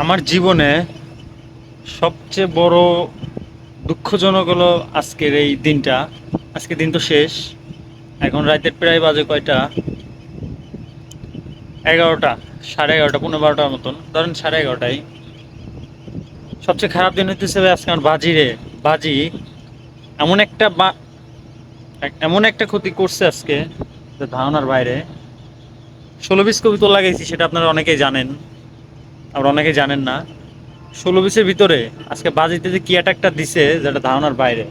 আমার জীবনে সবচেয়ে বড় দুঃখজনক হলো আজকের এই দিনটা। আজকের দিন তো শেষ। এখন রাতের প্রায় বাজে কয়টা? 11টা, সাড়ে 11টা, 11:15টার মতন, ধরেন 11:30টায়। সবচেয়ে খারাপ দিন হইতেছে ভাই আজকে আমার বাজি রে। বাজি এমন একটা এমন একটা ক্ষতি করছে আজকে, যে ধারণার বাইরে। 16 পিস কবুতর লাগাইছি, সেটা আপনারা অনেকেই জানেন, আবার অনেকেই জানেন না। 16 পিসের ভিতরে আজকে বাজিতে যে কি অ্যাটাকটা দিছে, যেটা ধারণার বাইরে।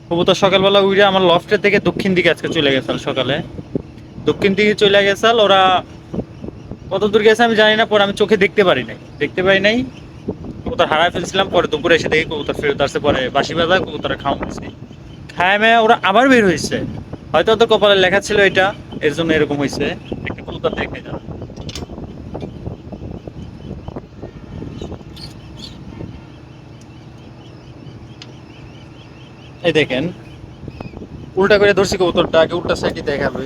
কবুতর সকালবেলা উইরা আমার লফটের থেকে দক্ষিণ দিকে আজকে চলে গেছে সকালে। দক্ষিণ দিকে চলে গেছে ওরা। কত দূর গেছে আমি জানি না, পরে আমি চোখে দেখতে পাই নাই। কবুতর হারায় ফেলছিলাম, পরে দুপুরে এসে দেখি কবুতর ফেরত আসছে, পরে বাসি বাজা কবুতর খাওয়া দিছি। খায় মেয়ে ওরা আবার বের হয়েছে। হয়তো ওদের কপালে লেখা ছিল এটা, এর জন্য এরকম হয়েছে। একটা কবুতর দেখে যান, এই দেখেন। উল্টা করে ধরছি কবুতরটা, আগে উল্টা সাইডে দেখাবে।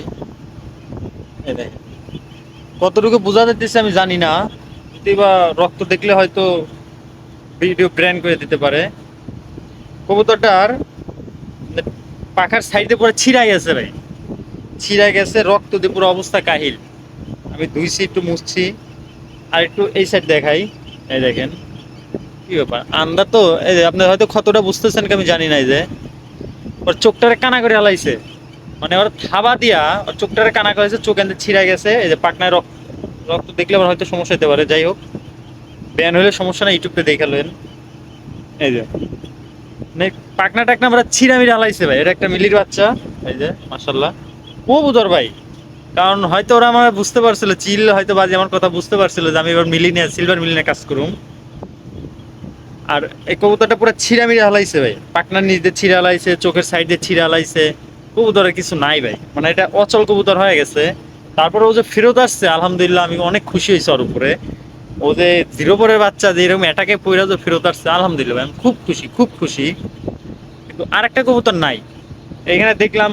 এই দেখেন, কতটুকু বোঝা যাচ্ছে আমি জানি না। যদি বা রক্ত দেখলে হয়তো ভিডিও ব্র্যান্ড করে দিতে পারে। কবুতরটার পাখার সাইডে পুরো ছিঁড়াই গেছে ভাই, ছিঁড়া গেছে, রক্ত দিয়ে পুরো অবস্থা কাহিল। আমি ধুইছি, একটু মুছছি। আর একটু এই সাইড দেখাই, এই দেখেন কি ব্যাপার। আন্দা তো এই যে আপনি হয়তো ক্ষতটা বুঝতেছেন কি আমি জানি না। এই যে ওর চোখটারে কানা করে হালাইছে, মানে ওর থাবা দিয়া ওর চোখটারে কানা করেছে, চোখ এনে ছিঁড়া গেছে। এই যে পাকনায় রক্ত, রক্ত দেখলে আবার হয়তো সমস্যা হতে পারে। যাই হোক, ব্যান হলে সমস্যা না, ইউটিউবে দেখালেন। এই যে মানে পাকনা টাকনা আমরা ছিঁড়া মিড়া হালাইছে ভাই। এটা একটা মিলির বাচ্চা, এই যে মাশাল্লাহ। ও বুধর ভাই, কারণ হয়তো ওরা আমার বুঝতে পারছিল, চিল হয়তো বাজে আমার কথা বুঝতে পারছিল যে আমি এবার মিলি নিয়ে সিলভার মিলি নিয়ে কাজ করুম। আর এই কবুতরটা পুরো ছিঁড়া মিড়া হালাইছে ভাই, পাকনার নিচ দিয়ে ছিঁড়া হালাইছে, চোখের সাইড দিয়ে ছিঁড়া হালাইছে। কবুতরের কিছু নাই ভাই, মানে এটা অচল কবুতর হয়ে গেছে। তারপরে ও যে ফেরত আসছে, আলহামদুলিল্লাহ আমি অনেক খুশি হয়েছি ওর উপরে। ও যে জিরো পরের বাচ্চা যে এরকম অ্যাটাকে পইরা যে ফেরত আসছে, আলহামদুলিল্লাহ ভাই, আমি খুব খুশি, খুব খুশি। কিন্তু আরেকটা কবুতর নাই। এখানে দেখলাম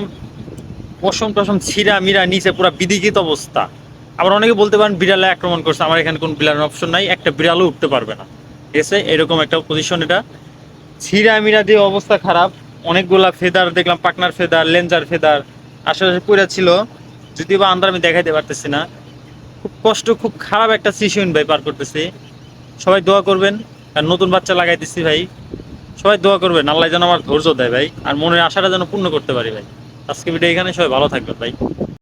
পশম টসম ছিঁড়া মিরা, নিচে পুরো বিদিকিত অবস্থা। আবার অনেকে বলতে পারেন বিড়ালে আক্রমণ করছে, আমার এখানে কোনো বিড়ালের অপশন নাই, একটা বিড়ালও উঠতে পারবে না। ঠিক আছে, এরকম একটা পজিশন এটা। ছিঁড়া মিরা দিয়ে অবস্থা খারাপ। অনেকগুলা ফেদার দেখলাম, পাকনার ফেদার, লেঞ্জার ফেদার আশেপাশে পড়ে ছিল। যদিও বা আন্দার আমি দেখাইতে পারতেছি না। খুব কষ্ট, খুব খারাপ একটা সিচুয়েশন ভাই পার করতেছি। সবাই দোয়া করবেন। আর নতুন বাচ্চা লাগাইতেছি ভাই, সবাই দোয়া করবেন আল্লাহ যেন আমার ধৈর্য দেয় ভাই, আর মনের আশাটা যেন পূর্ণ করতে পারি ভাই। আজকে ভিডিও এখানে, সবাই ভালো থাকবেন ভাই।